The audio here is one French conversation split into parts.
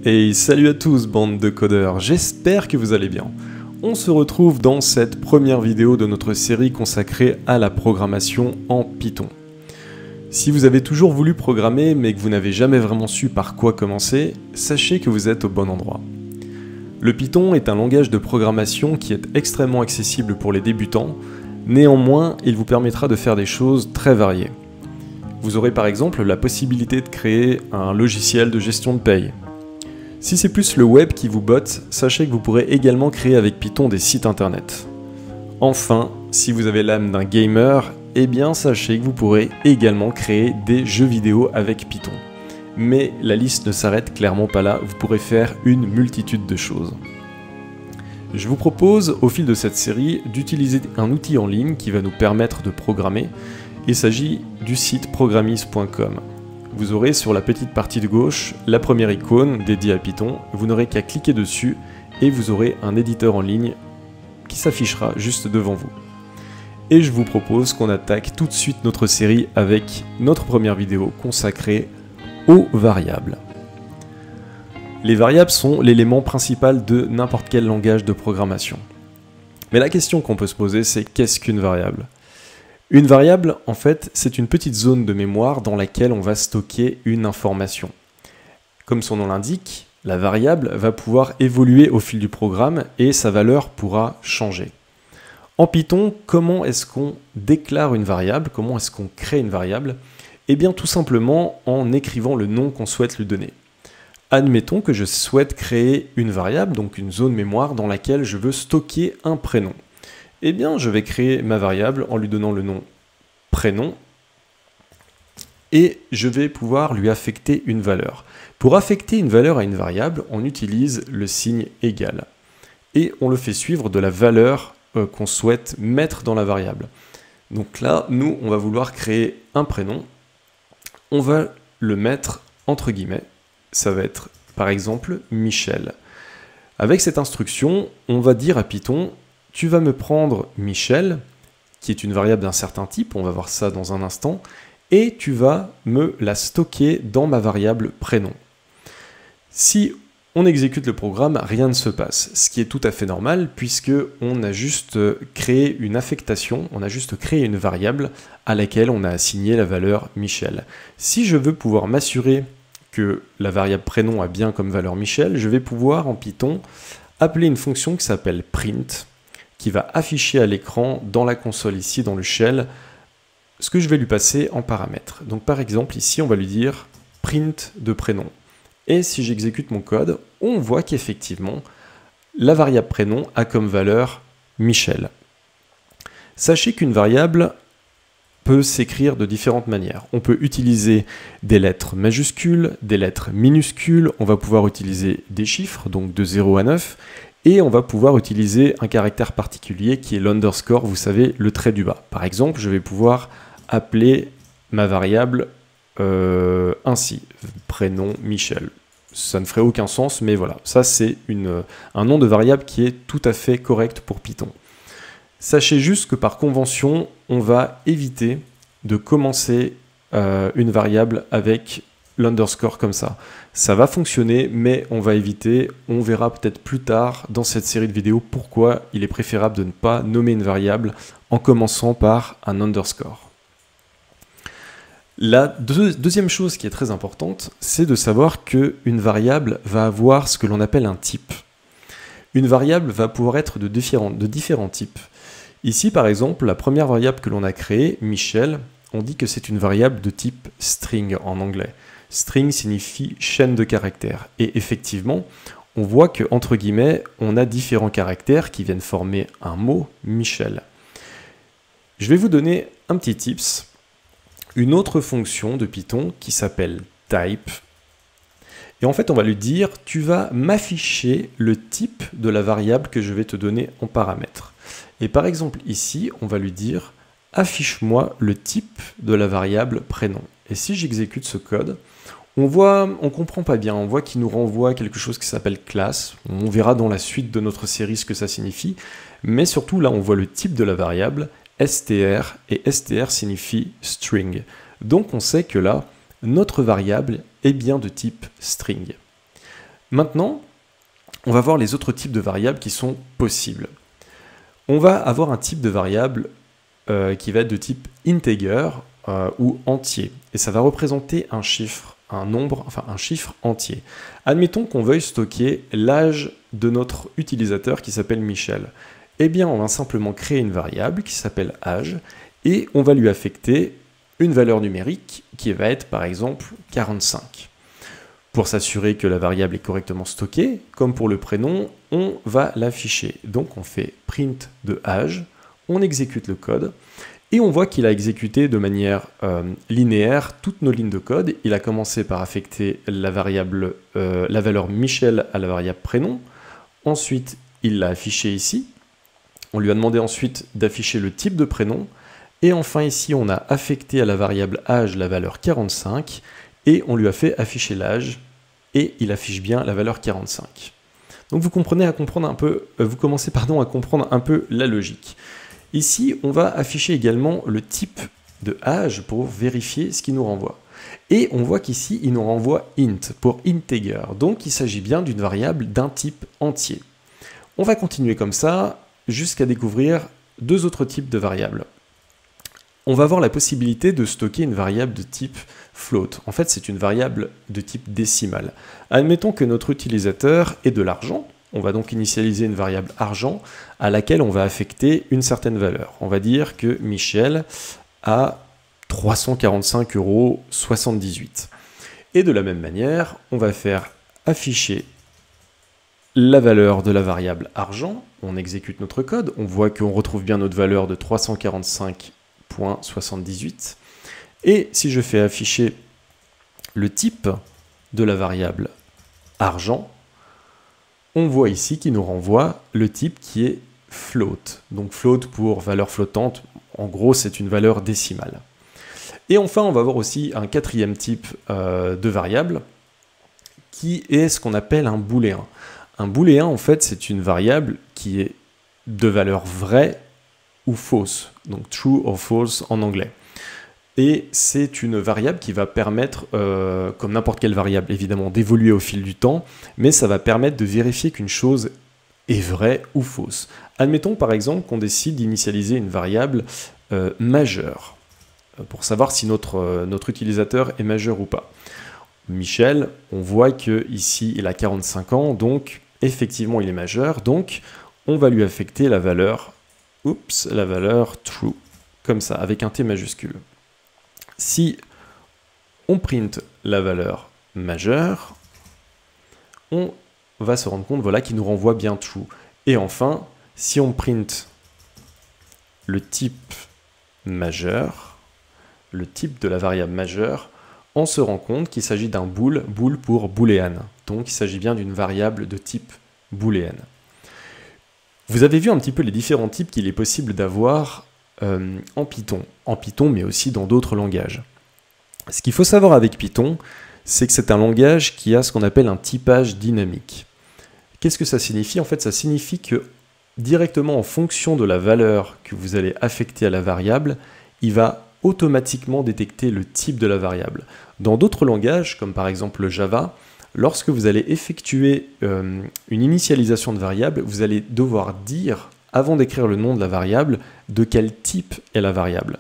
Et salut à tous, bande de codeurs, j'espère que vous allez bien. On se retrouve dans cette première vidéo de notre série consacrée à la programmation en Python. Si vous avez toujours voulu programmer mais que vous n'avez jamais vraiment su par quoi commencer, sachez que vous êtes au bon endroit. Le Python est un langage de programmation qui est extrêmement accessible pour les débutants, néanmoins il vous permettra de faire des choses très variées. Vous aurez par exemple la possibilité de créer un logiciel de gestion de paye. Si c'est plus le web qui vous botte, sachez que vous pourrez également créer avec Python des sites internet. Enfin, si vous avez l'âme d'un gamer, eh bien sachez que vous pourrez également créer des jeux vidéo avec Python. Mais la liste ne s'arrête clairement pas là, vous pourrez faire une multitude de choses. Je vous propose, au fil de cette série, d'utiliser un outil en ligne qui va nous permettre de programmer. Il s'agit du site programmis.com. Vous aurez sur la petite partie de gauche la première icône dédiée à Python, vous n'aurez qu'à cliquer dessus et vous aurez un éditeur en ligne qui s'affichera juste devant vous. Et je vous propose qu'on attaque tout de suite notre série avec notre première vidéo consacrée aux variables. Les variables sont l'élément principal de n'importe quel langage de programmation. Mais la question qu'on peut se poser, c'est qu'est-ce qu'une variable ? Une variable, en fait, c'est une petite zone de mémoire dans laquelle on va stocker une information. Comme son nom l'indique, la variable va pouvoir évoluer au fil du programme et sa valeur pourra changer. En Python, comment est-ce qu'on déclare une variable? Comment est-ce qu'on crée une variable? Eh bien, tout simplement en écrivant le nom qu'on souhaite lui donner. Admettons que je souhaite créer une variable, donc une zone mémoire dans laquelle je veux stocker un prénom. Eh bien, je vais créer ma variable en lui donnant le nom prénom et je vais pouvoir lui affecter une valeur. Pour affecter une valeur à une variable, on utilise le signe égal et on le fait suivre de la valeur qu'on souhaite mettre dans la variable. Donc là, nous, on va vouloir créer un prénom. On va le mettre entre guillemets. Ça va être par exemple Michel. Avec cette instruction, on va dire à Python: tu vas me prendre Michel, qui est une variable d'un certain type, on va voir ça dans un instant, et tu vas me la stocker dans ma variable prénom. Si on exécute le programme, rien ne se passe, ce qui est tout à fait normal, puisque on a juste créé une affectation, on a juste créé une variable à laquelle on a assigné la valeur Michel. Si je veux pouvoir m'assurer que la variable prénom a bien comme valeur Michel, je vais pouvoir en Python appeler une fonction qui s'appelle print, qui va afficher à l'écran dans la console ici, dans le shell, ce que je vais lui passer en paramètre. Donc par exemple ici on va lui dire print de prénom. Et si j'exécute mon code, on voit qu'effectivement la variable prénom a comme valeur Michel. Sachez qu'une variable peut s'écrire de différentes manières. On peut utiliser des lettres majuscules, des lettres minuscules, on va pouvoir utiliser des chiffres, donc de 0 à 9, et on va pouvoir utiliser un caractère particulier qui est l'underscore, vous savez, le trait du bas. Par exemple, je vais pouvoir appeler ma variable ainsi, prénom Michel. Ça ne ferait aucun sens, mais voilà, ça c'est un nom de variable qui est tout à fait correct pour Python. Sachez juste que par convention, on va éviter de commencer une variable avec l'underscore comme ça. Ça va fonctionner, mais on va éviter, on verra peut-être plus tard dans cette série de vidéos pourquoi il est préférable de ne pas nommer une variable en commençant par un underscore. La deuxième chose qui est très importante, c'est de savoir qu'une variable va avoir ce que l'on appelle un type. Une variable va pouvoir être de différents types. Ici, par exemple, la première variable que l'on a créée, Michel, on dit que c'est une variable de type string en anglais. String signifie chaîne de caractères. Et effectivement, on voit que entre guillemets, on a différents caractères qui viennent former un mot, Michel. Je vais vous donner un petit tips. Une autre fonction de Python qui s'appelle type. Et en fait, on va lui dire, tu vas m'afficher le type de la variable que je vais te donner en paramètre. Et par exemple, ici, on va lui dire, affiche-moi le type de la variable prénom. Et si j'exécute ce code, on comprend pas bien, on voit qu'il nous renvoie quelque chose qui s'appelle classe. On verra dans la suite de notre série ce que ça signifie. Mais surtout, là, on voit le type de la variable, str, et str signifie string. Donc on sait que là, notre variable est bien de type string. Maintenant, on va voir les autres types de variables qui sont possibles. On va avoir un type de variable qui va être de type integer ou entier. Et ça va représenter un chiffre, un nombre, enfin un chiffre entier. Admettons qu'on veuille stocker l'âge de notre utilisateur qui s'appelle Michel. Eh bien, on va simplement créer une variable qui s'appelle âge et on va lui affecter une valeur numérique qui va être par exemple 45. Pour s'assurer que la variable est correctement stockée, comme pour le prénom, on va l'afficher. Donc on fait print de âge, on exécute le code, et on voit qu'il a exécuté de manière linéaire toutes nos lignes de code. Il a commencé par affecter la valeur Michel à la variable prénom, ensuite il l'a affiché ici, on lui a demandé ensuite d'afficher le type de prénom, et enfin ici on a affecté à la variable âge la valeur 45, et on lui a fait afficher l'âge, et il affiche bien la valeur 45. Donc vous commencez à comprendre un peu la logique. Ici, on va afficher également le type de âge pour vérifier ce qu'il nous renvoie. Et on voit qu'ici, il nous renvoie int pour integer. Donc il s'agit bien d'une variable d'un type entier. On va continuer comme ça jusqu'à découvrir deux autres types de variables. On va avoir la possibilité de stocker une variable de type float. En fait, c'est une variable de type décimal. Admettons que notre utilisateur ait de l'argent. On va donc initialiser une variable argent à laquelle on va affecter une certaine valeur. On va dire que Michel a 345,78 €. Et de la même manière, on va faire afficher la valeur de la variable argent. On exécute notre code. On voit qu'on retrouve bien notre valeur de 345,78. Et si je fais afficher le type de la variable argent, on voit ici qu'il nous renvoie le type qui est float. Donc float pour valeur flottante, en gros c'est une valeur décimale. Et enfin on va voir aussi un quatrième type de variable qui est ce qu'on appelle un booléen. Un booléen en fait c'est une variable qui est de valeur vraie ou fausse, donc true or false en anglais. Et c'est une variable qui va permettre, comme n'importe quelle variable évidemment, d'évoluer au fil du temps, mais ça va permettre de vérifier qu'une chose est vraie ou fausse. Admettons par exemple qu'on décide d'initialiser une variable majeure, pour savoir si notre utilisateur est majeur ou pas. Michel, on voit qu'ici il a 45 ans, donc effectivement il est majeur, donc on va lui affecter la valeur, la valeur true, comme ça, avec un T majuscule. Si on print la valeur majeure, on va se rendre compte voilà, qu'il nous renvoie bien true. Et enfin, si on print le type majeur, le type de la variable majeure, on se rend compte qu'il s'agit d'un bool pour booléen. Donc il s'agit bien d'une variable de type booléen. Vous avez vu un petit peu les différents types qu'il est possible d'avoir en Python, mais aussi dans d'autres langages. Ce qu'il faut savoir avec Python, c'est que c'est un langage qui a ce qu'on appelle un typage dynamique. Qu'est-ce que ça signifie? En fait, ça signifie que directement en fonction de la valeur que vous allez affecter à la variable, il va automatiquement détecter le type de la variable. Dans d'autres langages, comme par exemple le Java, lorsque vous allez effectuer une initialisation de variable, vous allez devoir dire, avant d'écrire le nom de la variable, de quel type est la variable.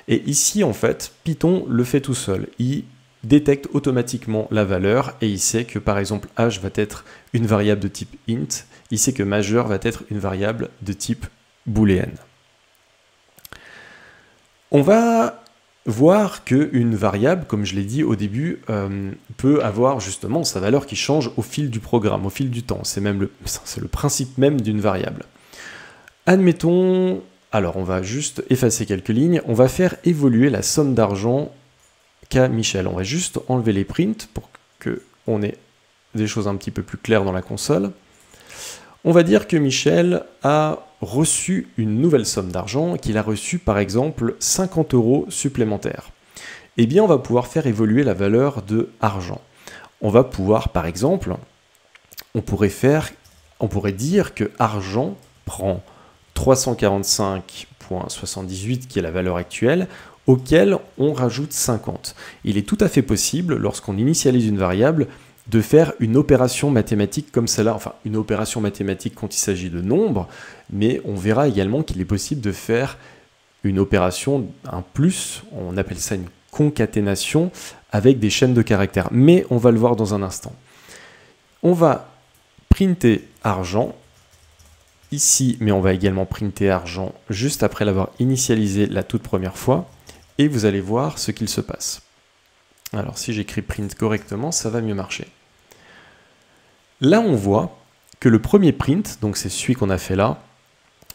Et ici, en fait, Python le fait tout seul. Il détecte automatiquement la valeur et il sait que, par exemple, âge va être une variable de type int. Il sait que majeur va être une variable de type booléen. On va voir qu'une variable, comme je l'ai dit au début, peut avoir justement sa valeur qui change au fil du programme, au fil du temps. C'est le principe même d'une variable. Admettons, alors on va juste effacer quelques lignes, on va faire évoluer la somme d'argent qu'a Michel. On va juste enlever les prints pour qu'on ait des choses un petit peu plus claires dans la console. On va dire que Michel a reçu une nouvelle somme d'argent, qu'il a reçu par exemple 50 € supplémentaires. Eh bien on va pouvoir faire évoluer la valeur de argent. On va pouvoir par exemple, on pourrait dire que argent prend 345,78 qui est la valeur actuelle, auquel on rajoute 50. Il est tout à fait possible, lorsqu'on initialise une variable, de faire une opération mathématique comme celle-là, enfin une opération mathématique quand il s'agit de nombres, mais on verra également qu'il est possible de faire une opération, un plus, on appelle ça une concaténation, avec des chaînes de caractères. Mais on va le voir dans un instant. On va printer argent ici, mais on va également printer argent juste après l'avoir initialisé la toute première fois, et vous allez voir ce qu'il se passe. Alors si j'écris print correctement, ça va mieux marcher. Là, on voit que le premier print, donc c'est celui qu'on a fait là,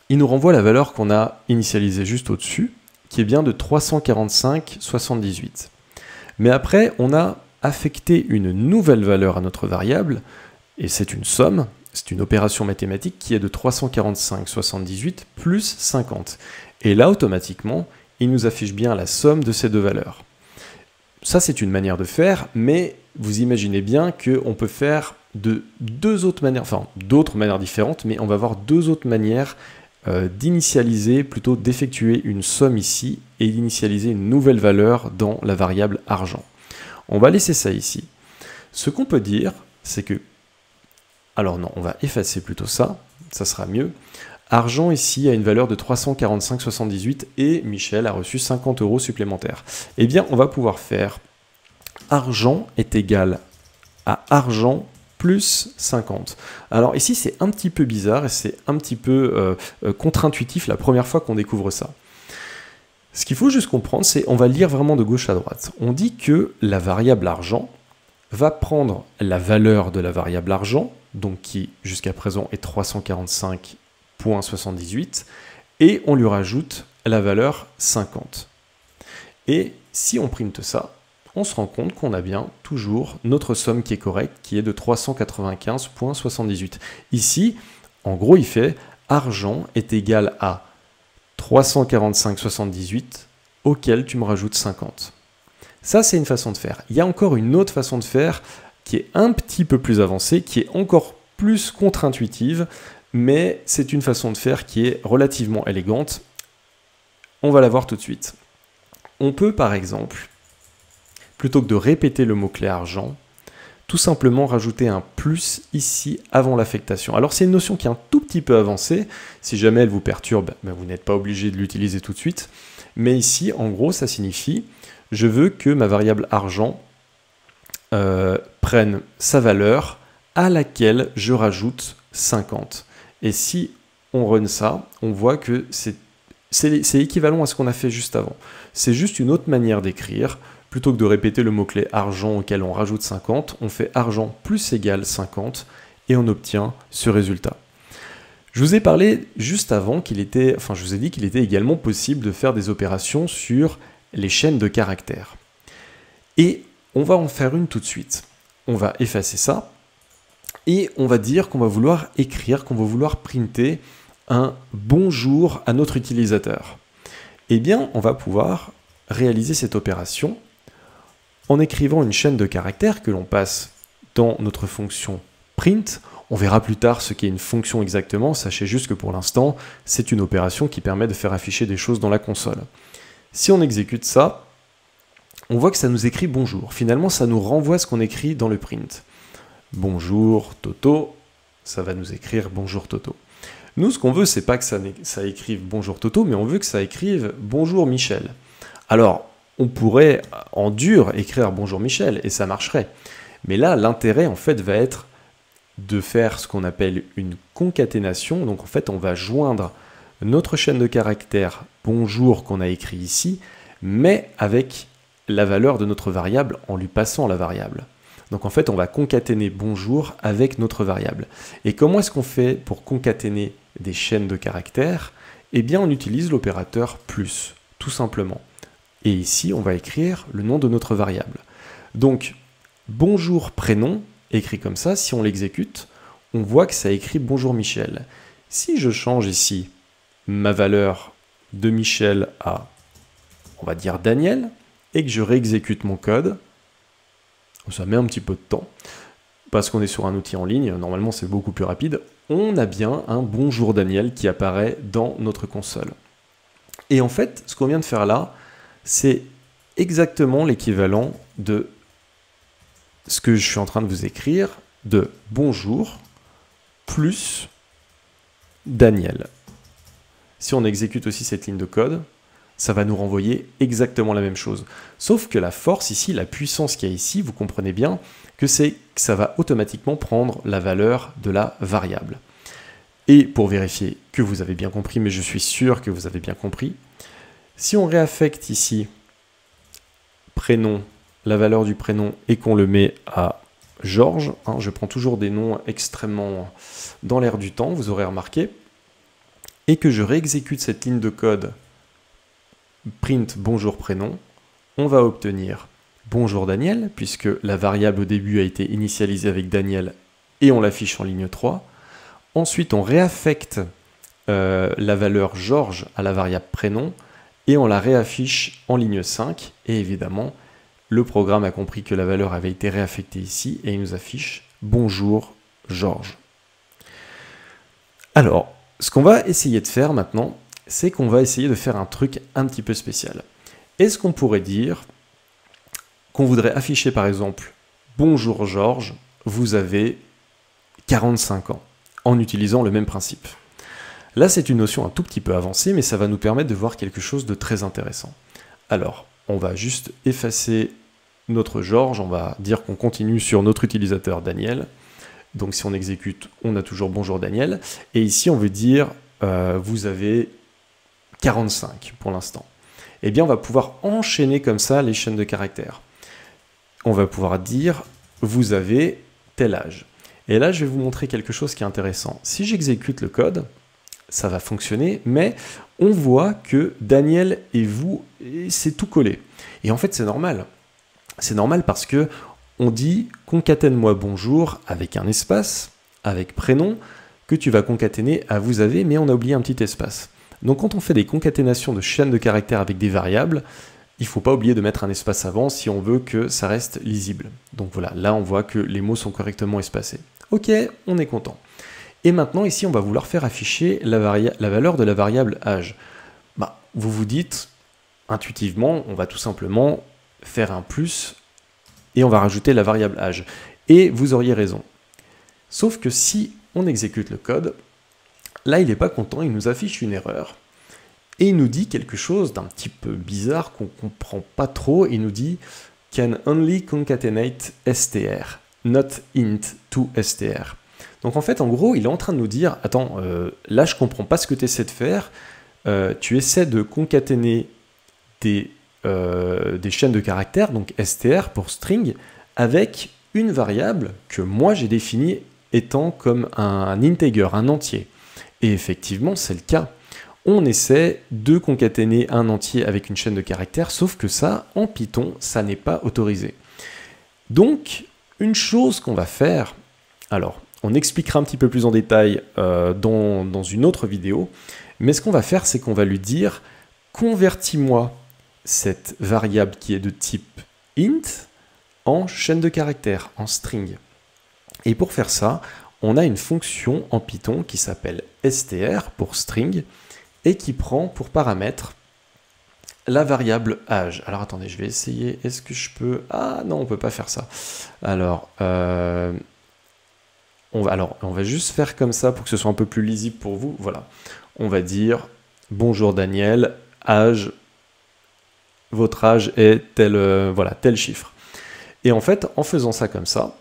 il nous renvoie la valeur qu'on a initialisée juste au-dessus, qui est bien de 345,78. Mais après, on a affecté une nouvelle valeur à notre variable, et c'est une somme, c'est une opération mathématique qui est de 345,78 plus 50. Et là, automatiquement, il nous affiche bien la somme de ces deux valeurs. Ça, c'est une manière de faire, mais vous imaginez bien qu'on peut faire de deux autres manières, enfin d'autres manières différentes, mais on va voir deux autres manières d'initialiser, plutôt d'effectuer une somme ici et d'initialiser une nouvelle valeur dans la variable argent. On va laisser ça ici. Ce qu'on peut dire, c'est que, alors non, on va effacer plutôt ça sera mieux. Argent ici a une valeur de 345,78 et Michel a reçu 50 € supplémentaires. Eh bien, on va pouvoir faire argent est égal à argent plus 50. Alors ici, c'est un petit peu bizarre et c'est un petit peu contre-intuitif la première fois qu'on découvre ça. Ce qu'il faut juste comprendre, c'est on va lire vraiment de gauche à droite. On dit que la variable argent va prendre la valeur de la variable argent, donc qui jusqu'à présent est 345,78, et on lui rajoute la valeur 50. Et si on printe ça, on se rend compte qu'on a bien toujours notre somme qui est correcte, qui est de 395,78. Ici, en gros, il fait argent est égal à 345,78 auquel tu me rajoutes 50. Ça, c'est une façon de faire. Il y a encore une autre façon de faire qui est un petit peu plus avancée, qui est encore plus contre-intuitive, mais c'est une façon de faire qui est relativement élégante. On va la voir tout de suite. On peut, par exemple, plutôt que de répéter le mot-clé argent, tout simplement rajouter un plus ici avant l'affectation. Alors c'est une notion qui est un tout petit peu avancée, si jamais elle vous perturbe, ben vous n'êtes pas obligé de l'utiliser tout de suite, mais ici en gros ça signifie je veux que ma variable argent prenne sa valeur à laquelle je rajoute 50. Et si on run ça, on voit que c'est équivalent à ce qu'on a fait juste avant. C'est juste une autre manière d'écrire. Plutôt que de répéter le mot-clé argent auquel on rajoute 50, on fait argent plus égal 50 et on obtient ce résultat. Je vous ai parlé juste avant je vous ai dit qu'il était également possible de faire des opérations sur les chaînes de caractères. Et on va en faire une tout de suite. On va effacer ça et on va dire qu'on va vouloir écrire, qu'on va vouloir printer un bonjour à notre utilisateur. Eh bien, on va pouvoir réaliser cette opération en écrivant une chaîne de caractères que l'on passe dans notre fonction print. On verra plus tard ce qu'est une fonction exactement, sachez juste que pour l'instant, c'est une opération qui permet de faire afficher des choses dans la console. Si on exécute ça, on voit que ça nous écrit bonjour. Finalement, ça nous renvoie ce qu'on écrit dans le print. Bonjour Toto, ça va nous écrire bonjour Toto. Nous, ce qu'on veut, c'est pas que ça écrive bonjour Toto, mais on veut que ça écrive bonjour Michel. Alors, on pourrait en dur écrire bonjour Michel et ça marcherait. Mais là, l'intérêt en fait va être de faire ce qu'on appelle une concaténation. Donc en fait, on va joindre notre chaîne de caractères bonjour qu'on a écrit ici, mais avec la valeur de notre variable en lui passant la variable. Donc en fait, on va concaténer bonjour avec notre variable. Et comment est-ce qu'on fait pour concaténer des chaînes de caractères? Eh bien, on utilise l'opérateur plus, tout simplement. Et ici, on va écrire le nom de notre variable. Donc, bonjour prénom, écrit comme ça, si on l'exécute, on voit que ça écrit bonjour Michel. Si je change ici ma valeur de Michel à, on va dire Daniel, et que je réexécute mon code, ça met un petit peu de temps, parce qu'on est sur un outil en ligne, normalement c'est beaucoup plus rapide, on a bien un bonjour Daniel qui apparaît dans notre console. Et en fait, ce qu'on vient de faire là, c'est exactement l'équivalent de ce que je suis en train de vous écrire de bonjour plus Daniel. Si on exécute aussi cette ligne de code, ça va nous renvoyer exactement la même chose. Sauf que la force ici, la puissance qu'il y a ici, vous comprenez bien que ça va automatiquement prendre la valeur de la variable. Et pour vérifier que vous avez bien compris, mais je suis sûr que vous avez bien compris, si on réaffecte ici prénom, la valeur du prénom, et qu'on le met à Georges, hein, je prends toujours des noms extrêmement dans l'air du temps, vous aurez remarqué, et que je réexécute cette ligne de code print bonjour prénom, on va obtenir bonjour Daniel, puisque la variable au début a été initialisée avec Daniel, et on l'affiche en ligne 3. Ensuite, on réaffecte la valeur Georges à la variable prénom, et on la réaffiche en ligne 5, et évidemment, le programme a compris que la valeur avait été réaffectée ici, et il nous affiche bonjour Georges. Alors, ce qu'on va essayer de faire maintenant, c'est qu'on va essayer de faire un truc un petit peu spécial. Est-ce qu'on pourrait dire qu'on voudrait afficher par exemple « Bonjour Georges, vous avez 45 ans » en utilisant le même principe. Là, c'est une notion un tout petit peu avancée, mais ça va nous permettre de voir quelque chose de très intéressant. Alors, on va juste effacer notre Georges, on va dire qu'on continue sur notre utilisateur Daniel. Donc si on exécute, on a toujours « Bonjour Daniel ». Et ici, on veut dire vous avez 45 pour l'instant. Eh bien, on va pouvoir enchaîner comme ça les chaînes de caractères. On va pouvoir dire vous avez tel âge. Et là, je vais vous montrer quelque chose qui est intéressant. Si j'exécute le code, ça va fonctionner, mais on voit que Daniel et vous, c'est tout collé. Et en fait, c'est normal. C'est normal parce que on dit concatène-moi bonjour avec un espace, avec prénom, que tu vas concaténer à vous avez, mais on a oublié un petit espace. Donc quand on fait des concaténations de chaînes de caractères avec des variables, il ne faut pas oublier de mettre un espace avant si on veut que ça reste lisible. Donc voilà, là on voit que les mots sont correctement espacés. Ok, on est content. Et maintenant ici on va vouloir faire afficher la valeur de la variable âge. Bah, vous vous dites, intuitivement, on va tout simplement faire un plus et on va rajouter la variable âge. Et vous auriez raison. Sauf que si on exécute le code, là, il n'est pas content, il nous affiche une erreur. Et il nous dit quelque chose d'un petit peu bizarre qu'on ne comprend pas trop. Il nous dit « can only concatenate str, not int to str ». Donc en fait, en gros, il est en train de nous dire « Attends, là, je ne comprends pas ce que tu essaies de faire. Tu essaies de concaténer des chaînes de caractères, donc str pour string, avec une variable que moi, j'ai définie étant comme un integer, un entier. » Et effectivement, c'est le cas. On essaie de concaténer un entier avec une chaîne de caractères, sauf que ça, en Python, ça n'est pas autorisé. Donc, une chose qu'on va faire, alors, on expliquera un petit peu plus en détail dans une autre vidéo, mais ce qu'on va faire, c'est qu'on va lui dire « Convertis-moi cette variable qui est de type int en chaîne de caractères, en string ». Et pour faire ça, on a une fonction en Python qui s'appelle str pour string et qui prend pour paramètre la variable âge. Alors attendez, je vais essayer. Est-ce que je peux... Ah non, on ne peut pas faire ça. Alors, on va juste faire comme ça pour que ce soit un peu plus lisible pour vous. Voilà. On va dire bonjour Daniel, âge, votre âge est tel, voilà, tel chiffre. Et en fait, en faisant ça comme ça,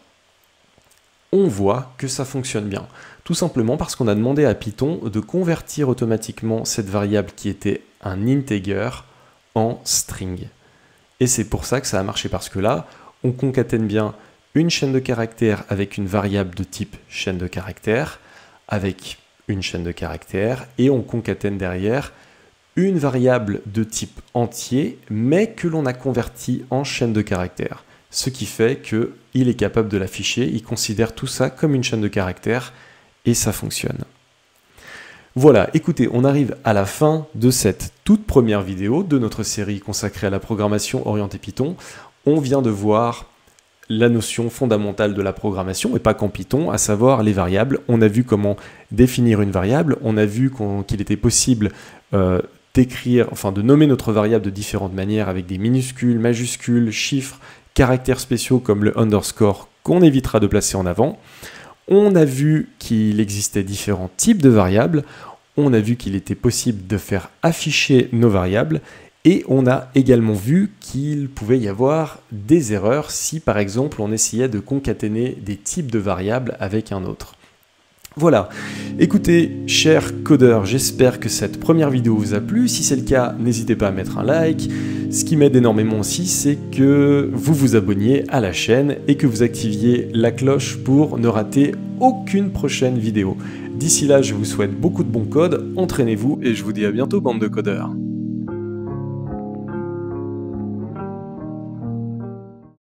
on voit que ça fonctionne bien. Tout simplement parce qu'on a demandé à Python de convertir automatiquement cette variable qui était un integer en string. Et c'est pour ça que ça a marché, parce que là, on concatène bien une chaîne de caractères avec une variable de type chaîne de caractères, avec une chaîne de caractères, et on concatène derrière une variable de type entier, mais que l'on a converti en chaîne de caractères. Ce qui fait qu'il est capable de l'afficher, il considère tout ça comme une chaîne de caractères, et ça fonctionne. Voilà, écoutez, on arrive à la fin de cette toute première vidéo de notre série consacrée à la programmation orientée Python. On vient de voir la notion fondamentale de la programmation, et pas qu'en Python, à savoir les variables. On a vu comment définir une variable, on a vu qu'il était possible de nommer notre variable de différentes manières avec des minuscules, majuscules, chiffres, caractères spéciaux comme le underscore qu'on évitera de placer en avant. On a vu qu'il existait différents types de variables. On a vu qu'il était possible de faire afficher nos variables. Et on a également vu qu'il pouvait y avoir des erreurs si par exemple on essayait de concaténer des types de variables avec un autre. Voilà, écoutez, chers codeurs, j'espère que cette première vidéo vous a plu. Si c'est le cas, n'hésitez pas à mettre un like. Ce qui m'aide énormément aussi, c'est que vous vous abonniez à la chaîne et que vous activiez la cloche pour ne rater aucune prochaine vidéo. D'ici là, je vous souhaite beaucoup de bons codes, entraînez-vous et je vous dis à bientôt, bande de codeurs.